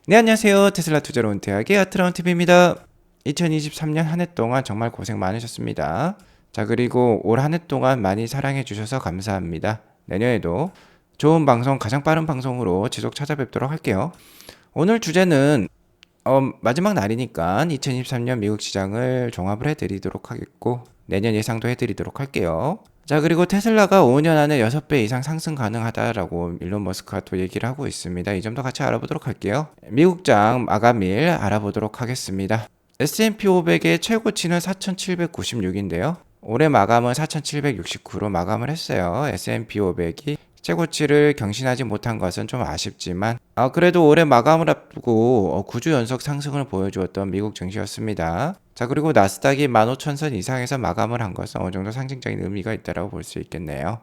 네, 안녕하세요. 테슬라 투자로 은퇴하기 아트라운TV입니다. 2023년 한 해 동안 정말 고생 많으셨습니다. 자, 그리고 올 한 해 동안 많이 사랑해 주셔서 감사합니다. 내년에도 좋은 방송, 가장 빠른 방송으로 지속 찾아뵙도록 할게요. 오늘 주제는 마지막 날이니까 2023년 미국 시장을 종합을 해드리도록 하겠고, 내년 예상도 해드리도록 할게요. 자, 그리고 테슬라가 5년 안에 6배 이상 상승 가능하다라고 일론 머스크가 또 얘기를 하고 있습니다. 이 점도 같이 알아보도록 할게요. 미국장 마감일 알아보도록 하겠습니다. S&P 500의 최고치는 4,796인데요. 올해 마감은 4,769로 마감을 했어요. S&P 500이 최고치를 경신하지 못한 것은 좀 아쉽지만 그래도 올해 마감을 앞두고 9주 연속 상승을 보여주었던 미국 증시였습니다. 자, 그리고 나스닥이 15,000선 이상에서 마감을 한 것은 어느 정도 상징적인 의미가 있다고 볼 수 있겠네요.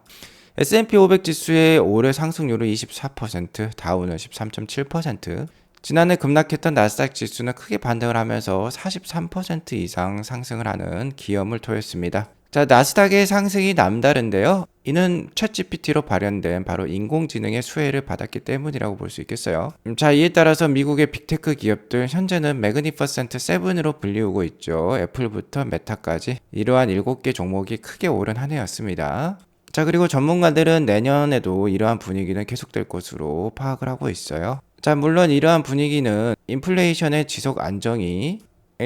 S&P 500 지수의 올해 상승률은 24%, 다우는 13.7%, 지난해 급락했던 나스닥 지수는 크게 반등을 하면서 43% 이상 상승을 하는 기염을 토했습니다. 자, 나스닥의 상승이 남다른데요. 이는 챗GPT로 발현된 바로 인공지능의 수혜를 받았기 때문이라고 볼 수 있겠어요. 자, 이에 따라서 미국의 빅테크 기업들 현재는 매그니퍼센트 7으로 불리우고 있죠. 애플부터 메타까지 이러한 7개 종목이 크게 오른 한 해였습니다. 자, 그리고 전문가들은 내년에도 이러한 분위기는 계속될 것으로 파악을 하고 있어요. 자, 물론 이러한 분위기는 인플레이션의 지속 안정이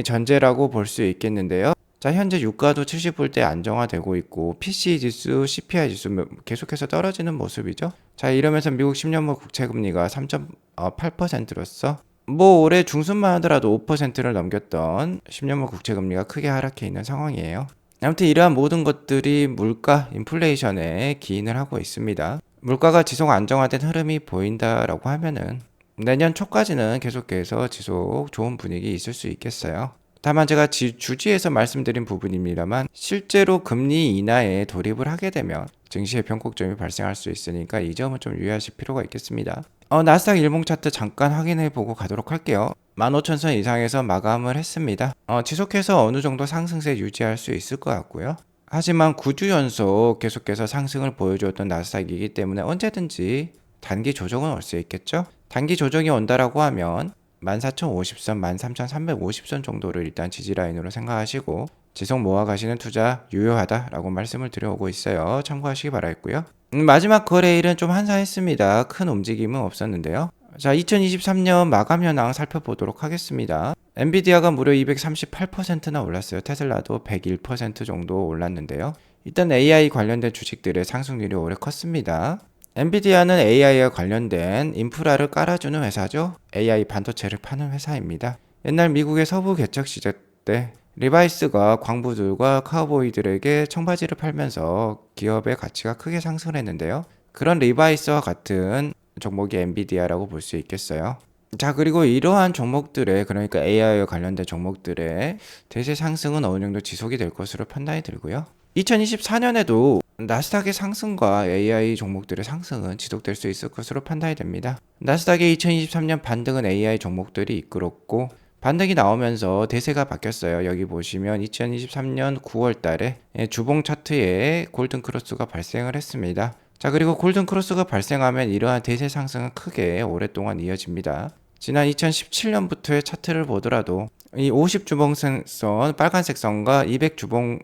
전제라고 볼 수 있겠는데요. 자, 현재 유가도 70불대 안정화되고 있고 PCE 지수, CPI 지수 계속해서 떨어지는 모습이죠. 자, 이러면서 미국 10년물 국채금리가 3.8%로서 올해 중순만 하더라도 5%를 넘겼던 10년물 국채금리가 크게 하락해 있는 상황이에요. 아무튼 이러한 모든 것들이 물가, 인플레이션에 기인을 하고 있습니다. 물가가 지속 안정화된 흐름이 보인다라고 하면은 내년 초까지는 계속해서 지속 좋은 분위기 있을 수 있겠어요. 다만 제가 주지에서 말씀드린 부분입니다만 실제로 금리 인하에 돌입을 하게 되면 증시의 변곡점이 발생할 수 있으니까 이 점은 좀 유의하실 필요가 있겠습니다. 나스닥 일봉 차트 잠깐 확인해 보고 가도록 할게요. 15,000선 이상에서 마감을 했습니다. 지속해서 어느 정도 상승세 유지할 수 있을 것 같고요. 하지만 9주 연속 계속해서 상승을 보여주었던 나스닥이기 때문에 언제든지 단기 조정은 올 수 있겠죠? 단기 조정이 온다라고 하면 14,050선, 13,350선 정도를 일단 지지라인으로 생각하시고 지속 모아가시는 투자 유효하다라고 말씀을 드려오고 있어요. 참고하시기 바라겠고요. 마지막 거래일은 좀 한산했습니다. 큰 움직임은 없었는데요. 자, 2023년 마감 현황 살펴보도록 하겠습니다. 엔비디아가 무려 238%나 올랐어요. 테슬라도 101% 정도 올랐는데요. 일단 AI 관련된 주식들의 상승률이 오래 컸습니다. 엔비디아는 AI와 관련된 인프라를 깔아주는 회사죠. AI 반도체를 파는 회사입니다. 옛날 미국의 서부 개척 시절 때 리바이스가 광부들과 카우보이들에게 청바지를 팔면서 기업의 가치가 크게 상승했는데요. 그런 리바이스와 같은 종목이 엔비디아라고 볼 수 있겠어요. 자, 그리고 이러한 종목들의, 그러니까 AI와 관련된 종목들의 대세 상승은 어느 정도 지속이 될 것으로 판단이 들고요. 2024년에도 나스닥의 상승과 AI 종목들의 상승은 지속될 수 있을 것으로 판단이 됩니다. 나스닥의 2023년 반등은 AI 종목들이 이끌었고 반등이 나오면서 대세가 바뀌었어요. 여기 보시면 2023년 9월 달에 주봉 차트에 골든 크로스가 발생을 했습니다. 자, 그리고 골든 크로스가 발생하면 이러한 대세 상승은 크게 오랫동안 이어집니다. 지난 2017년부터의 차트를 보더라도 이 50주봉선 빨간색 선과 200주봉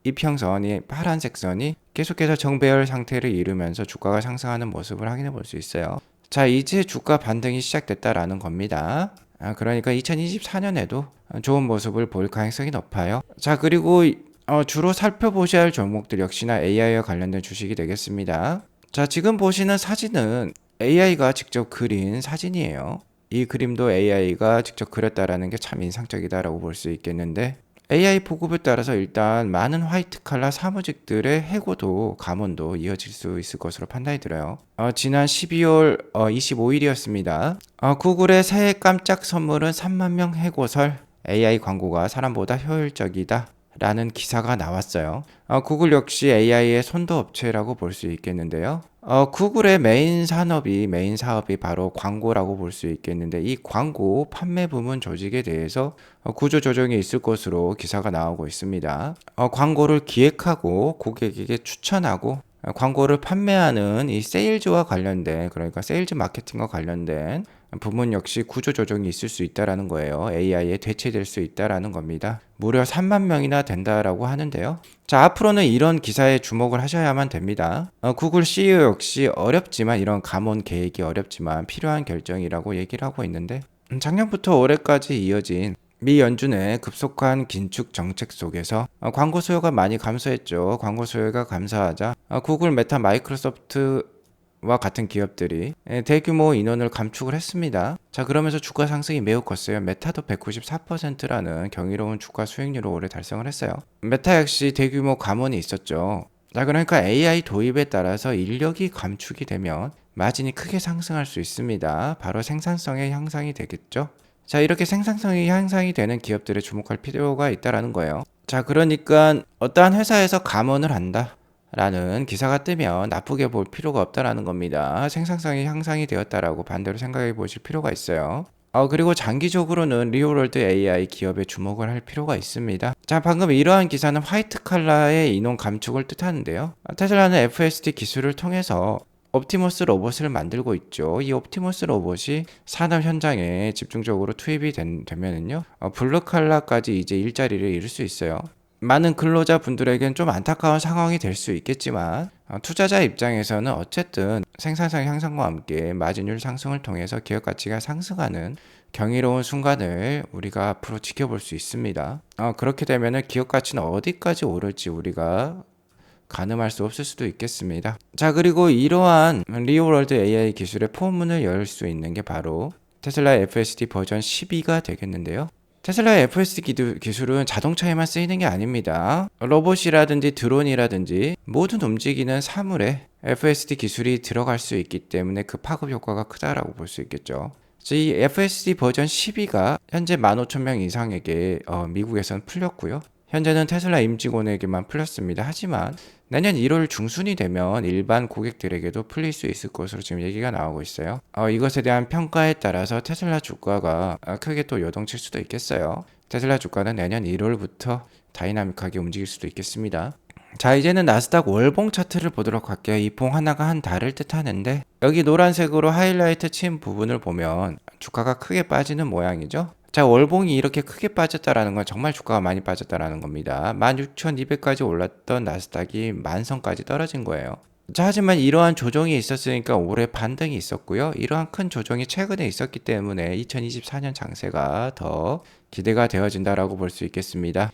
이평선이 파란색 선이 계속해서 정배열 상태를 이루면서 주가가 상승하는 모습을 확인해 볼 수 있어요. 자, 이제 주가 반등이 시작됐다라는 겁니다. 그러니까 2024년에도 좋은 모습을 보일 가능성이 높아요. 자, 그리고 주로 살펴보셔야 할 종목들 역시나 AI와 관련된 주식이 되겠습니다. 자, 지금 보시는 사진은 AI가 직접 그린 사진이에요. 이 그림도 AI가 직접 그렸다라는 게 참 인상적이다라고 볼 수 있겠는데 AI 보급에 따라서 일단 많은 화이트 칼라 사무직들의 해고도 감원도 이어질 수 있을 것으로 판단이 들어요. 지난 12월 25일이었습니다. 구글의 새해 깜짝 선물은 3만 명 해고설, AI 광고가 사람보다 효율적이다 라는 기사가 나왔어요. 구글 역시 AI의 선도 업체라고 볼 수 있겠는데요. 구글의 메인 사업이 바로 광고라고 볼 수 있겠는데 이 광고 판매 부문 조직에 대해서 구조 조정이 있을 것으로 기사가 나오고 있습니다. 광고를 기획하고 고객에게 추천하고 광고를 판매하는 이 세일즈와 관련된, 그러니까 세일즈 마케팅과 관련된 부문 역시 구조 조정이 있을 수 있다라는 거예요. AI에 대체될 수 있다라는 겁니다. 무려 3만 명이나 된다라고 하는데요. 자, 앞으로는 이런 기사에 주목을 하셔야만 됩니다. 구글 CEO 역시 어렵지만 이런 감원 계획이 어렵지만 필요한 결정이라고 얘기를 하고 있는데 작년부터 올해까지 이어진 미 연준의 급속한 긴축 정책 속에서 광고 수요가 많이 감소했죠. 광고 수요가 감소하자 구글, 메타, 마이크로소프트와 같은 기업들이 대규모 인원을 감축을 했습니다. 자, 그러면서 주가 상승이 매우 컸어요. 메타도 194%라는 경이로운 주가 수익률을 올해 달성을 했어요. 메타 역시 대규모 감원이 있었죠. 자, 그러니까 AI 도입에 따라서 인력이 감축이 되면 마진이 크게 상승할 수 있습니다. 바로 생산성의 향상이 되겠죠. 자, 이렇게 생산성이 향상이 되는 기업들에 주목할 필요가 있다라는 거예요. 자, 그러니까 어떠한 회사에서 감원을 한다 라는 기사가 뜨면 나쁘게 볼 필요가 없다라는 겁니다. 생산성이 향상이 되었다라고 반대로 생각해 보실 필요가 있어요. 그리고 장기적으로는 리얼월드 AI 기업에 주목을 할 필요가 있습니다. 자, 방금 이러한 기사는 화이트 칼라의 인원 감축을 뜻하는데요. 테슬라는 FSD 기술을 통해서 옵티머스 로봇을 만들고 있죠. 이 옵티머스 로봇이 산업 현장에 집중적으로 투입이 되면은요, 블루 칼라까지 이제 일자리를 잃을 수 있어요. 많은 근로자 분들에겐 좀 안타까운 상황이 될 수 있겠지만 투자자 입장에서는 어쨌든 생산성 향상과 함께 마진율 상승을 통해서 기업 가치가 상승하는 경이로운 순간을 우리가 앞으로 지켜볼 수 있습니다. 그렇게 되면은 기업 가치는 어디까지 오를지 우리가 가늠할 수 없을 수도 있겠습니다. 자, 그리고 이러한 리얼월드 AI 기술의 포문을 열 수 있는 게 바로 테슬라의 FSD 버전 12가 되겠는데요. 테슬라의 FSD 기술은 자동차에만 쓰이는 게 아닙니다. 로봇이라든지 드론이라든지 모든 움직이는 사물에 FSD 기술이 들어갈 수 있기 때문에 그 파급 효과가 크다라고 볼 수 있겠죠. 이 FSD 버전 12가 현재 15,000명 이상에게 미국에서는 풀렸고요. 현재는 테슬라 임직원에게만 풀렸습니다. 하지만 내년 1월 중순이 되면 일반 고객들에게도 풀릴 수 있을 것으로 지금 얘기가 나오고 있어요. 이것에 대한 평가에 따라서 테슬라 주가가 크게 또 요동칠 수도 있겠어요. 테슬라 주가는 내년 1월부터 다이나믹하게 움직일 수도 있겠습니다. 자, 이제는 나스닥 월봉 차트를 보도록 할게요. 이 봉 하나가 한 달을 뜻하는데 여기 노란색으로 하이라이트 친 부분을 보면 주가가 크게 빠지는 모양이죠. 자, 월봉이 이렇게 크게 빠졌다라는 건 정말 주가가 많이 빠졌다라는 겁니다. 16,200까지 올랐던 나스닥이 만선까지 떨어진 거예요. 자, 하지만 이러한 조정이 있었으니까 올해 반등이 있었고요. 이러한 큰 조정이 최근에 있었기 때문에 2024년 장세가 더 기대가 되어진다라고 볼 수 있겠습니다.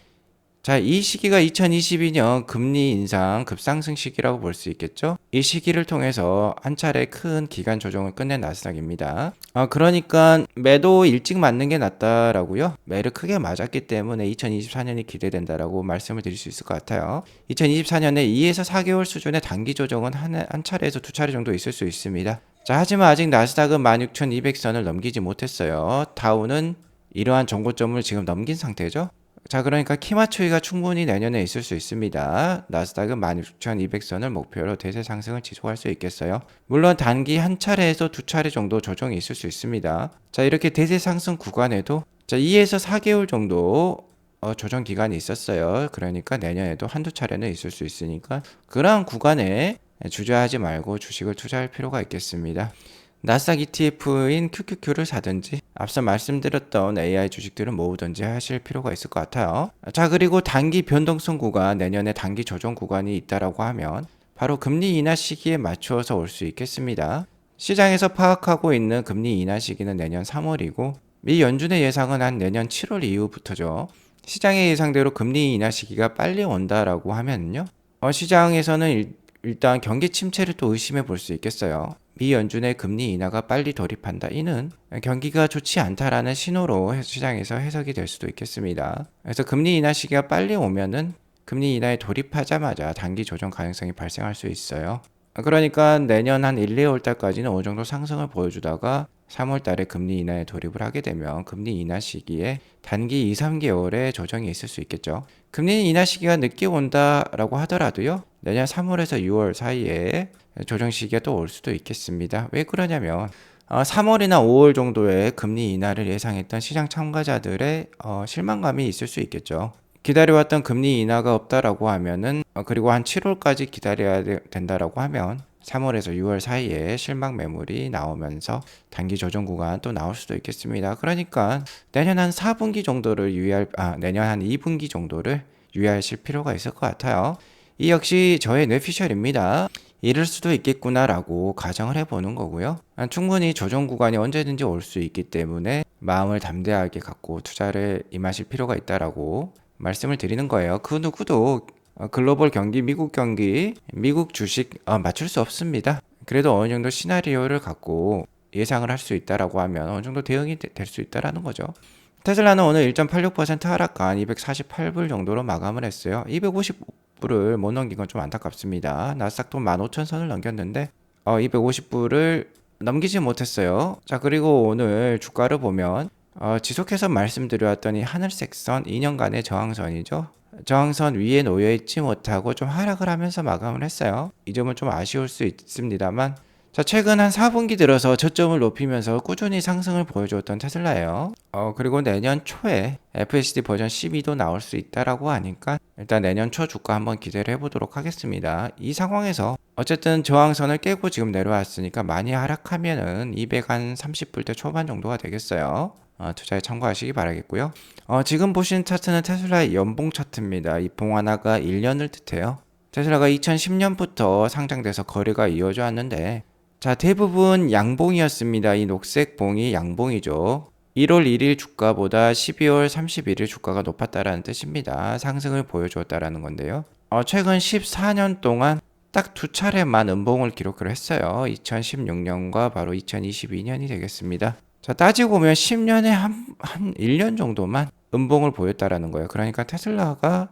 자, 이 시기가 2022년 금리 인상 급상승 시기라고 볼 수 있겠죠. 이 시기를 통해서 한 차례 큰 기간 조정을 끝낸 나스닥입니다. 그러니까 매도 일찍 맞는 게 낫다라고요. 매를 크게 맞았기 때문에 2024년이 기대된다라고 말씀을 드릴 수 있을 것 같아요. 2024년에 2에서 4개월 수준의 단기 조정은 한 차례에서 두 차례 정도 있을 수 있습니다. 자, 하지만 아직 나스닥은 16,200선을 넘기지 못했어요. 다우는 이러한 정고점을 지금 넘긴 상태죠. 자, 그러니까 키 맞추기가 충분히 내년에 있을 수 있습니다. 나스닥은 16,200선을 목표로 대세 상승을 지속할 수 있겠어요. 물론 단기 한 차례에서 두 차례 정도 조정이 있을 수 있습니다. 자, 이렇게 대세 상승 구간에도 2에서 4개월 정도 조정 기간이 있었어요. 그러니까 내년에도 한두 차례는 있을 수 있으니까 그러한 구간에 주저하지 말고 주식을 투자할 필요가 있겠습니다. 나스닥 ETF인 QQQ를 사든지 앞서 말씀드렸던 AI 주식들을 모으든지 하실 필요가 있을 것 같아요. 자, 그리고 단기 변동성 구간, 내년에 단기 조정 구간이 있다라고 하면 바로 금리 인하 시기에 맞추어서 올 수 있겠습니다. 시장에서 파악하고 있는 금리 인하 시기는 내년 3월이고 미 연준의 예상은 한 내년 7월 이후부터죠. 시장의 예상대로 금리 인하 시기가 빨리 온다라고 하면요. 시장에서는 일단 경기 침체를 또 의심해 볼 수 있겠어요. 미 연준의 금리 인하가 빨리 돌입한다. 이는 경기가 좋지 않다라는 신호로 시장에서 해석이 될 수도 있겠습니다. 그래서 금리 인하 시기가 빨리 오면은 금리 인하에 돌입하자마자 단기 조정 가능성이 발생할 수 있어요. 그러니까 내년 한 1, 2월 달까지는 어느 정도 상승을 보여주다가 3월 달에 금리 인하에 돌입을 하게 되면 금리 인하 시기에 단기 2, 3개월의 조정이 있을 수 있겠죠. 금리 인하 시기가 늦게 온다라고 하더라도요. 내년 3월에서 6월 사이에 조정 시기가 또 올 수도 있겠습니다. 왜 그러냐면 3월이나 5월 정도에 금리 인하를 예상했던 시장 참가자들의 실망감이 있을 수 있겠죠. 기다려왔던 금리 인하가 없다라고 하면은 그리고 한 7월까지 기다려야 된다라고 하면 3월에서 6월 사이에 실망 매물이 나오면서 단기 조정 구간 또 나올 수도 있겠습니다. 그러니까 내년 한 4분기 정도를 내년 한 2분기 정도를 유의하실 필요가 있을 것 같아요. 이 역시 저의 뇌피셜입니다. 이럴 수도 있겠구나라고 가정을 해보는 거고요. 충분히 조정 구간이 언제든지 올 수 있기 때문에 마음을 담대하게 갖고 투자를 임하실 필요가 있다라고 말씀을 드리는 거예요. 그 누구도 글로벌 경기, 미국 경기, 미국 주식 맞출 수 없습니다. 그래도 어느 정도 시나리오를 갖고 예상을 할 수 있다라고 하면 어느 정도 대응이 될 수 있다라는 거죠. 테슬라는 오늘 1.86% 하락한 248불 정도로 마감을 했어요. 250불을 못 넘긴 건 좀 안타깝습니다. 나스닥도 15,000선을 넘겼는데 250불을 넘기지 못했어요. 자, 그리고 오늘 주가를 보면 지속해서 말씀드려왔더니 하늘색 선 2년간의 저항선이죠. 저항선 위에 놓여있지 못하고 좀 하락을 하면서 마감을 했어요. 이 점은 좀 아쉬울 수 있습니다만, 자, 최근 한 4분기 들어서 저점을 높이면서 꾸준히 상승을 보여주었던 테슬라예요. 그리고 내년 초에 FSD 버전 12도 나올 수 있다라고 하니까 일단 내년 초 주가 한번 기대를 해보도록 하겠습니다. 이 상황에서 어쨌든 저항선을 깨고 지금 내려왔으니까 많이 하락하면은 230불대 초반 정도가 되겠어요. 투자에 참고하시기 바라겠고요. 지금 보시는 차트는 테슬라의 연봉 차트입니다. 이 봉 하나가 1년을 뜻해요. 테슬라가 2010년부터 상장돼서 거래가 이어져 왔는데, 자, 대부분 양봉이었습니다. 이 녹색 봉이 양봉이죠. 1월 1일 주가보다 12월 31일 주가가 높았다라는 뜻입니다. 상승을 보여주었다라는 건데요. 최근 14년 동안 딱 두 차례만 음봉을 기록을 했어요. 2016년과 바로 2022년이 되겠습니다. 자, 따지고 보면 10년에 한 1년 정도만 음봉을 보였다라는 거예요. 그러니까 테슬라가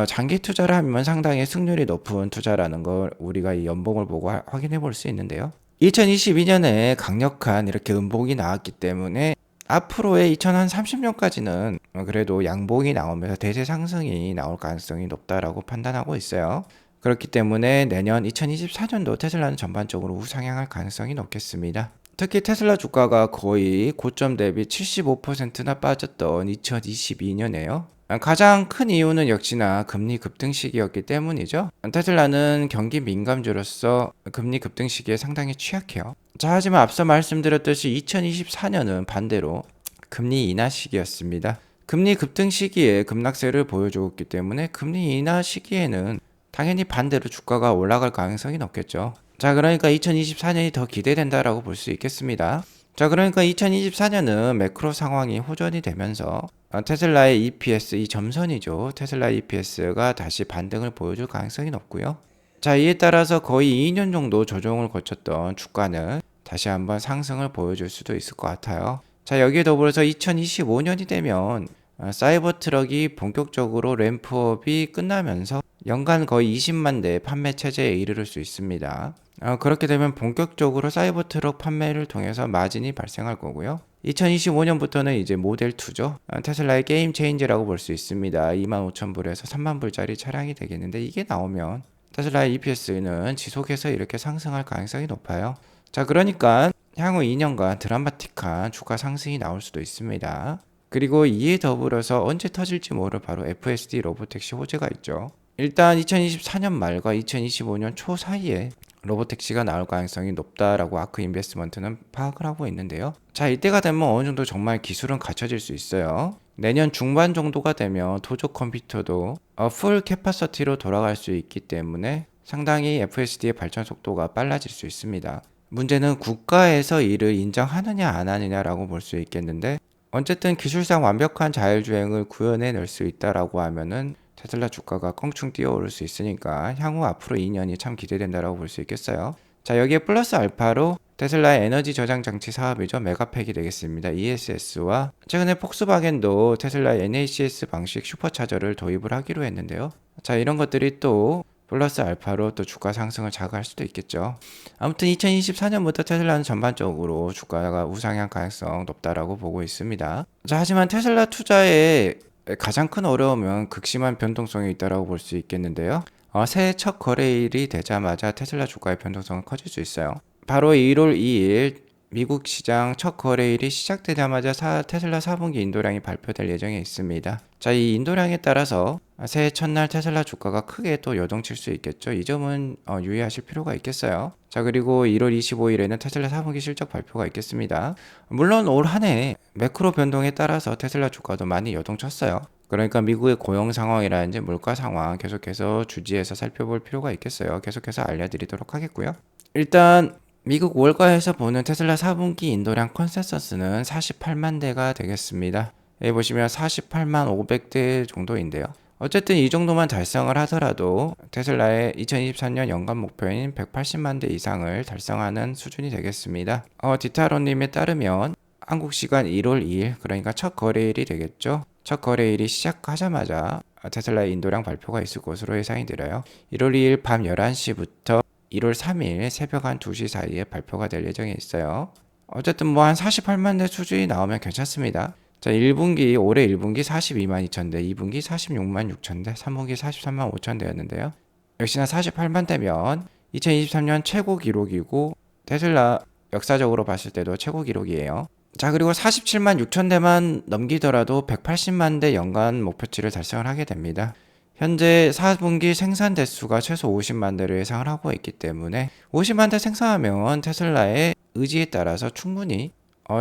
장기 투자를 하면 상당히 승률이 높은 투자라는 걸 우리가 이 연봉을 보고 확인해 볼 수 있는데요. 2022년에 강력한 이렇게 음봉이 나왔기 때문에 앞으로의 2030년까지는 그래도 양봉이 나오면서 대세 상승이 나올 가능성이 높다라고 판단하고 있어요. 그렇기 때문에 내년 2024년도 테슬라는 전반적으로 우상향할 가능성이 높겠습니다. 특히 테슬라 주가가 거의 고점 대비 75%나 빠졌던 2022년에요. 가장 큰 이유는 역시나 금리 급등 시기였기 때문이죠. 테슬라는 경기 민감주로서 금리 급등 시기에 상당히 취약해요. 자, 하지만 앞서 말씀드렸듯이 2024년은 반대로 금리 인하 시기였습니다. 금리 급등 시기에 급락세를 보여주었기 때문에 금리 인하 시기에는 당연히 반대로 주가가 올라갈 가능성이 높겠죠. 자, 그러니까 2024년이 더 기대된다라고 볼 수 있겠습니다. 자, 그러니까 2024년은 매크로 상황이 호전이 되면서 테슬라의 EPS, 이 점선이죠. 테슬라 EPS가 다시 반등을 보여줄 가능성이 높고요. 자, 이에 따라서 거의 2년 정도 조정을 거쳤던 주가는 다시 한번 상승을 보여줄 수도 있을 것 같아요. 자, 여기에 더불어서 2025년이 되면 사이버 트럭이 본격적으로 램프업이 끝나면서 연간 거의 20만 대 판매 체제에 이르를 수 있습니다. 그렇게 되면 본격적으로 사이버 트럭 판매를 통해서 마진이 발생할 거고요. 2025년부터는 이제 모델 2죠. 테슬라의 게임 체인지라고 볼 수 있습니다. 25,000불에서 30,000불짜리 차량이 되겠는데 이게 나오면 테슬라의 EPS는 지속해서 이렇게 상승할 가능성이 높아요. 자, 그러니까 향후 2년간 드라마틱한 주가 상승이 나올 수도 있습니다. 그리고 이에 더불어서 언제 터질지 모를 바로 FSD 로보택시 호재가 있죠. 일단 2024년 말과 2025년 초 사이에 로보택시가 나올 가능성이 높다라고 아크 인베스트먼트는 파악을 하고 있는데요. 자, 이때가 되면 어느 정도 정말 기술은 갖춰질 수 있어요. 내년 중반 정도가 되면 도적 컴퓨터도 풀 캐파시티로 돌아갈 수 있기 때문에 상당히 FSD의 발전 속도가 빨라질 수 있습니다. 문제는 국가에서 이를 인정하느냐 안 하느냐라고 볼 수 있겠는데, 어쨌든 기술상 완벽한 자율주행을 구현해낼 수 있다라고 하면은 테슬라 주가가 껑충 뛰어오를 수 있으니까 향후 앞으로 2년이 참 기대된다라고 볼 수 있겠어요. 자, 여기에 플러스 알파로 테슬라의 에너지 저장 장치 사업이죠. 메가팩이 되겠습니다. ESS와 최근에 폭스바겐도 테슬라의 NACS 방식 슈퍼차저를 도입을 하기로 했는데요. 자, 이런 것들이 또 플러스 알파로 또 주가 상승을 자극할 수도 있겠죠. 아무튼 2024년부터 테슬라는 전반적으로 주가가 우상향 가능성 높다라고 보고 있습니다. 자, 하지만 테슬라 투자에 가장 큰 어려움은 극심한 변동성이 있다고 볼 수 있겠는데요. 새해 첫 거래일이 되자마자 테슬라 주가의 변동성은 커질 수 있어요. 바로 1월 2일 미국 시장 첫 거래일이 시작되자마자 테슬라 4분기 인도량이 발표될 예정에 있습니다. 자, 이 인도량에 따라서 새해 첫날 테슬라 주가가 크게 또 요동칠 수 있겠죠. 이 점은 유의하실 필요가 있겠어요. 자, 그리고 1월 25일에는 테슬라 4분기 실적 발표가 있겠습니다. 물론 올 한 해 매크로 변동에 따라서 테슬라 주가도 많이 요동쳤어요. 그러니까 미국의 고용 상황이라든지 물가 상황 계속해서 주지해서 살펴볼 필요가 있겠어요. 계속해서 알려드리도록 하겠고요. 일단 미국 월가에서 보는 테슬라 4분기 인도량 컨센서스는 48만 대가 되겠습니다. 여기 보시면 48만 500대 정도인데요. 어쨌든 이 정도만 달성을 하더라도 테슬라의 2023년 연간 목표인 180만 대 이상을 달성하는 수준이 되겠습니다. 디타로님에 따르면 한국 시간 1월 2일, 그러니까 첫 거래일이 되겠죠. 첫 거래일이 시작하자마자 테슬라의 인도량 발표가 있을 것으로 예상이 들어요. 1월 2일 밤 11시부터 1월 3일 새벽 한 2시 사이에 발표가 될 예정에 있어요. 어쨌든 뭐 한 48만 대 수준이 나오면 괜찮습니다. 자, 1분기, 올해 1분기 42만 2천 대, 2분기 46만 6천 대, 3분기 43만 5천 대였는데요. 역시나 48만 대면 2023년 최고 기록이고 테슬라 역사적으로 봤을 때도 최고 기록이에요. 자, 그리고 47만 6천 대만 넘기더라도 180만 대 연간 목표치를 달성을 하게 됩니다. 현재 4분기 생산 대수가 최소 50만 대를 예상을 하고 있기 때문에 50만 대 생산하면 테슬라의 의지에 따라서 충분히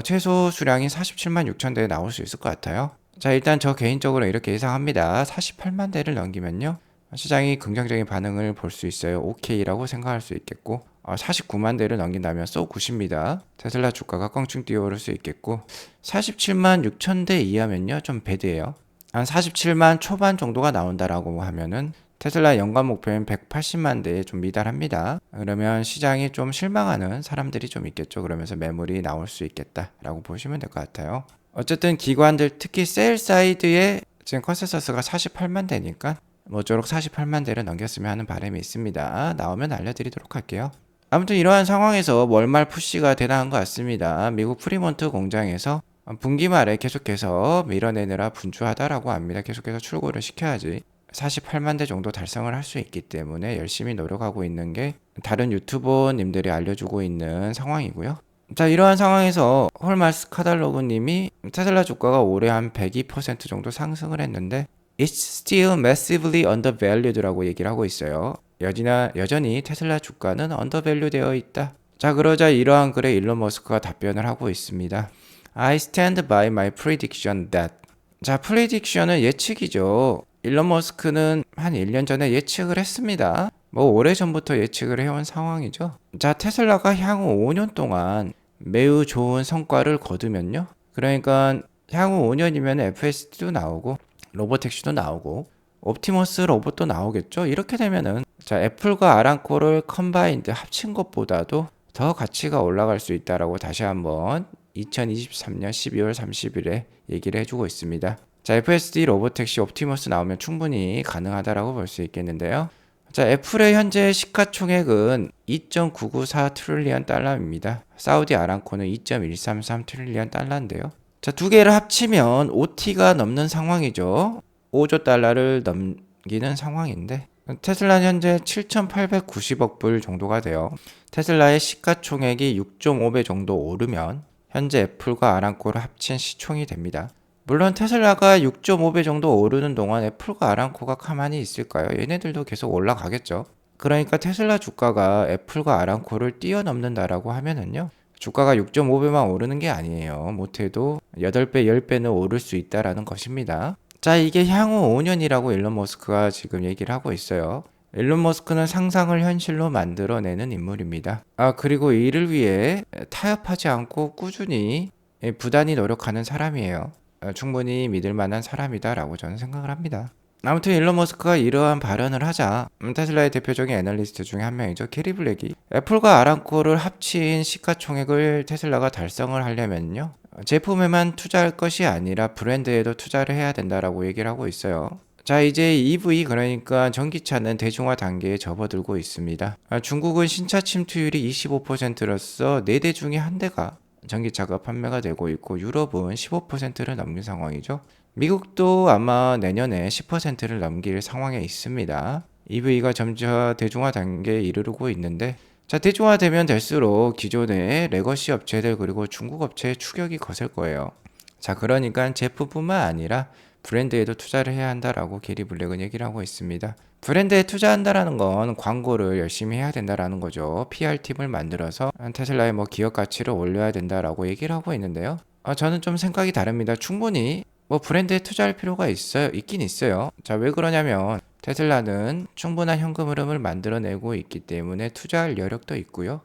최소 수량이 47만 6천 대에 나올 수 있을 것 같아요. 자, 일단 저 개인적으로 이렇게 예상합니다. 48만 대를 넘기면요, 시장이 긍정적인 반응을 볼 수 있어요. 오케이라고 생각할 수 있겠고, 49만 대를 넘긴다면 쏘 굿입니다. 테슬라 주가가 껑충 뛰어오를 수 있겠고, 47만 6천 대 이하면요 좀 배드예요. 한 47만 초반 정도가 나온다라고 하면은 테슬라 연간 목표인 180만 대에 좀 미달합니다. 그러면 시장이 좀 실망하는 사람들이 좀 있겠죠. 그러면서 매물이 나올 수 있겠다라고 보시면 될 것 같아요. 어쨌든 기관들, 특히 셀 사이드에 지금 컨센서스가 48만 대니까 모쪼록 48만 대를 넘겼으면 하는 바람이 있습니다. 나오면 알려드리도록 할게요. 아무튼 이러한 상황에서 월말 푸시가 대단한 것 같습니다. 미국 프리몬트 공장에서 분기 말에 계속해서 밀어내느라 분주하다라고 합니다. 계속해서 출고를 시켜야지 48만 대 정도 달성을 할 수 있기 때문에 열심히 노력하고 있는 게 다른 유튜버님들이 알려주고 있는 상황이고요. 자, 이러한 상황에서 홀마스 카달로그 님이 테슬라 주가가 올해 한 102% 정도 상승을 했는데 It's still massively undervalued 라고 얘기를 하고 있어요. 여전히 테슬라 주가는 언더밸류 되어 있다. 자, 그러자 이러한 글에 일론 머스크가 답변을 하고 있습니다. I stand by my prediction that. 자, prediction은 예측이죠. 일론 머스크는 한 1년 전에 예측을 했습니다. 뭐 오래전부터 예측을 해온 상황이죠. 자, 테슬라가 향후 5년 동안 매우 좋은 성과를 거두면요, 그러니까 향후 5년이면 FSD도 나오고 로보택시도 나오고 옵티머스 로봇도 나오겠죠. 이렇게 되면은 자, 애플과 아람코를 컴바인드 합친 것보다도 더 가치가 올라갈 수 있다라고 다시 한번 2023년 12월 30일에 얘기를 해주고 있습니다. 자, FSD 로보택시 옵티머스 나오면 충분히 가능하다라고 볼 수 있겠는데요. 자, 애플의 현재 시가총액은 2.994 트릴리언 달러입니다. 사우디 아람코는 2.133 트릴리언 달러인데요. 자, 두 개를 합치면 OT가 넘는 상황이죠. 5조 달러를 넘기는 상황인데 테슬라는 현재 7,890억 불 정도가 돼요. 테슬라의 시가총액이 6.5배 정도 오르면 현재 애플과 아람코를 합친 시총이 됩니다. 물론 테슬라가 6.5배 정도 오르는 동안 애플과 아람코가 가만히 있을까요? 얘네들도 계속 올라가겠죠. 그러니까 테슬라 주가가 애플과 아람코를 뛰어넘는다라고 하면은요, 주가가 6.5배만 오르는 게 아니에요. 못해도 8배, 10배는 오를 수 있다라는 것입니다. 자, 이게 향후 5년이라고 일론 머스크가 지금 얘기를 하고 있어요. 일론 머스크는 상상을 현실로 만들어내는 인물입니다. 그리고 이를 위해 타협하지 않고 꾸준히 부단히 노력하는 사람이에요. 충분히 믿을 만한 사람이다라고 저는 생각을 합니다. 아무튼 일론 머스크가 이러한 발언을 하자 테슬라의 대표적인 애널리스트 중에 한 명이죠. 게리 블랙이 애플과 아람코를 합친 시가총액을 테슬라가 달성을 하려면요, 제품에만 투자할 것이 아니라 브랜드에도 투자를 해야 된다라고 얘기를 하고 있어요. 자, 이제 EV, 그러니까 전기차는 대중화 단계에 접어들고 있습니다. 중국은 신차 침투율이 25%로서 4대 중에 한 대가 전기차가 판매가 되고 있고 유럽은 15%를 넘긴 상황이죠. 미국도 아마 내년에 10%를 넘길 상황에 있습니다. EV가 점차 대중화 단계에 이르르고 있는데, 자, 대중화되면 될수록 기존의 레거시 업체들 그리고 중국 업체의 추격이 거셀 거예요. 자, 그러니까 제품뿐만 아니라 브랜드에도 투자를 해야 한다라고 게리 블랙은 얘기를 하고 있습니다. 브랜드에 투자한다라는 건 광고를 열심히 해야 된다라는 거죠. PR팀을 만들어서 테슬라의 뭐 기업 가치를 올려야 된다라고 얘기를 하고 있는데요. 저는 좀 생각이 다릅니다. 충분히 뭐 브랜드에 투자할 필요가 있긴 있어요. 자, 왜 그러냐면 테슬라는 충분한 현금 흐름을 만들어내고 있기 때문에 투자할 여력도 있고요.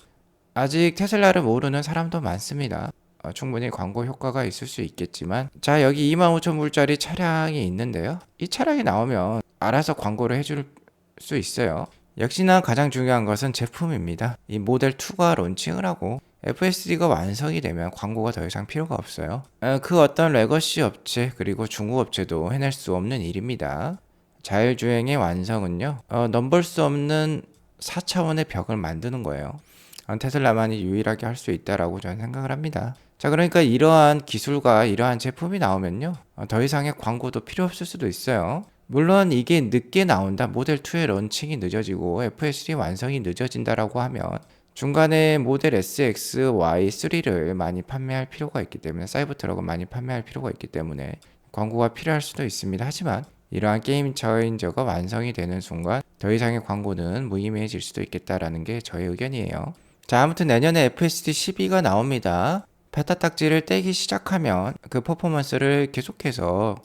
아직 테슬라를 모르는 사람도 많습니다. 충분히 광고 효과가 있을 수 있겠지만, 자, 여기 25,000불짜리 차량이 있는데요. 이 차량이 나오면 알아서 광고를 해줄 수 있어요. 역시나 가장 중요한 것은 제품입니다. 이 모델 2가 론칭을 하고 FSD가 완성이 되면 광고가 더 이상 필요가 없어요. 그 어떤 레거시 업체 그리고 중국 업체도 해낼 수 없는 일입니다. 자율주행의 완성은요, 넘볼 수 없는 4차원의 벽을 만드는 거예요. 테슬라만이 유일하게 할 수 있다라고 저는 생각을 합니다. 자, 그러니까 이러한 기술과 이러한 제품이 나오면요, 더 이상의 광고도 필요 없을 수도 있어요. 물론 이게 늦게 나온다, 모델 2의 런칭이 늦어지고 FSD 완성이 늦어진다라고 하면 중간에 모델 SX, Y3를 많이 판매할 필요가 있기 때문에, 사이버트럭은 많이 판매할 필요가 있기 때문에 광고가 필요할 수도 있습니다. 하지만 이러한 게임 체인저가 완성이 되는 순간 더 이상의 광고는 무의미해질 수도 있겠다라는 게 저의 의견이에요. 자, 아무튼 내년에 FSD 12가 나옵니다. 베타 딱지를 떼기 시작하면 그 퍼포먼스를 계속해서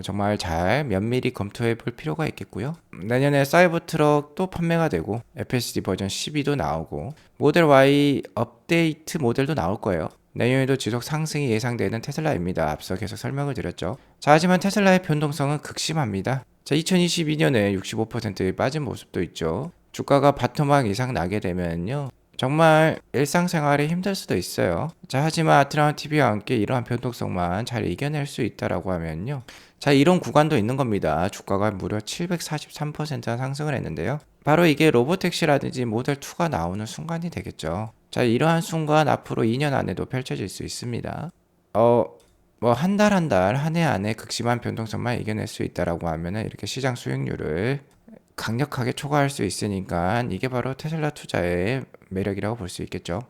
정말 잘 면밀히 검토해 볼 필요가 있겠고요. 내년에 사이버트럭도 판매가 되고 FSD 버전 12도 나오고 모델 Y 업데이트 모델도 나올 거예요. 내년에도 지속 상승이 예상되는 테슬라입니다. 앞서 계속 설명을 드렸죠. 자, 하지만 테슬라의 변동성은 극심합니다. 자, 2022년에 65%에 빠진 모습도 있죠. 주가가 바토막 이상 나게 되면요, 정말 일상생활이 힘들 수도 있어요. 자, 하지만 아트라운 TV와 함께 이러한 변동성만 잘 이겨낼 수 있다라고 하면요, 자, 이런 구간도 있는 겁니다. 주가가 무려 743% 상승을 했는데요. 바로 이게 로보택시라든지 모델 2가 나오는 순간이 되겠죠. 자, 이러한 순간 앞으로 2년 안에도 펼쳐질 수 있습니다. 뭐 한 달 한 해 안에 극심한 변동성만 이겨낼 수 있다라고 하면은 이렇게 시장 수익률을 강력하게 초과할 수 있으니까 이게 바로 테슬라 투자의 매력이라고 볼 수 있겠죠.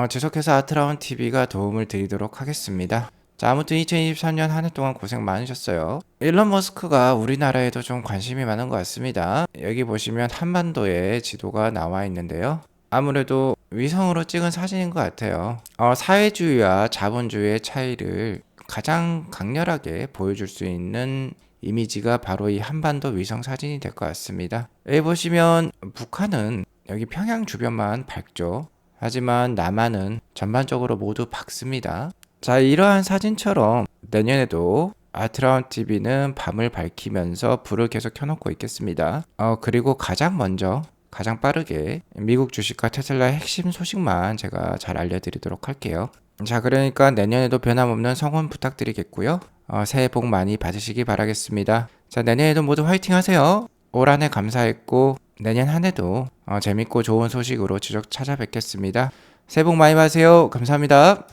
계속해서 아트라운 TV가 도움을 드리도록 하겠습니다. 자, 아무튼 2023년 한 해 동안 고생 많으셨어요. 일론 머스크가 우리나라에도 좀 관심이 많은 것 같습니다. 여기 보시면 한반도의 지도가 나와 있는데요. 아무래도 위성으로 찍은 사진인 것 같아요. 사회주의와 자본주의의 차이를 가장 강렬하게 보여줄 수 있는 이미지가 바로 이 한반도 위성 사진이 될 것 같습니다. 여기 보시면 북한은 여기 평양 주변만 밝죠. 하지만 남한은 전반적으로 모두 밝습니다. 자, 이러한 사진처럼 내년에도 아트라운 TV는 밤을 밝히면서 불을 계속 켜놓고 있겠습니다. 그리고 가장 먼저 가장 빠르게 미국 주식과 테슬라의 핵심 소식만 제가 잘 알려드리도록 할게요. 자, 그러니까 내년에도 변함없는 성원 부탁드리겠고요. 새해 복 많이 받으시기 바라겠습니다. 자, 내년에도 모두 화이팅 하세요. 올 한 해 감사했고 내년 한 해도 재밌고 좋은 소식으로 지속 찾아뵙겠습니다. 새해 복 많이 받으세요. 감사합니다.